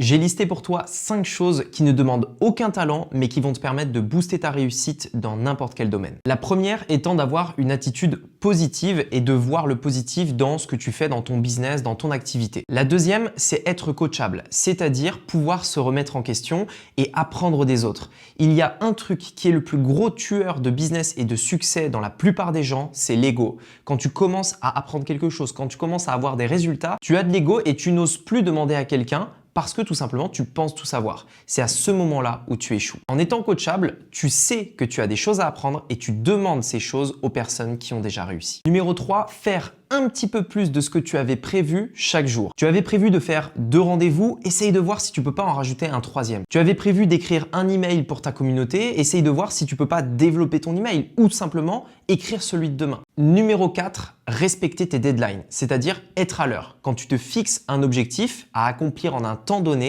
J'ai listé pour toi 5 choses qui ne demandent aucun talent mais qui vont te permettre de booster ta réussite dans n'importe quel domaine. La première étant d'avoir une attitude positive et de voir le positif dans ce que tu fais dans ton business, dans ton activité. La deuxième, c'est être coachable, c'est-à-dire pouvoir se remettre en question et apprendre des autres. Il y a un truc qui est le plus gros tueur de business et de succès dans la plupart des gens, c'est l'ego. Quand tu commences à apprendre quelque chose, quand tu commences à avoir des résultats, tu as de l'ego et tu n'oses plus demander à quelqu'un parce que tout simplement, tu penses tout savoir. C'est à ce moment-là où tu échoues. En étant coachable, tu sais que tu as des choses à apprendre et tu demandes ces choses aux personnes qui ont déjà réussi. Numéro 3, faire un petit peu plus de ce que tu avais prévu chaque jour. Tu avais prévu de faire 2 rendez-vous, essaye de voir si tu peux pas en rajouter un 3e. Tu avais prévu d'écrire un email pour ta communauté, essaye de voir si tu peux pas développer ton email ou simplement écrire celui de demain. Numéro 4, respecter tes deadlines, c'est-à-dire être à l'heure. Quand tu te fixes un objectif à accomplir en un temps donné,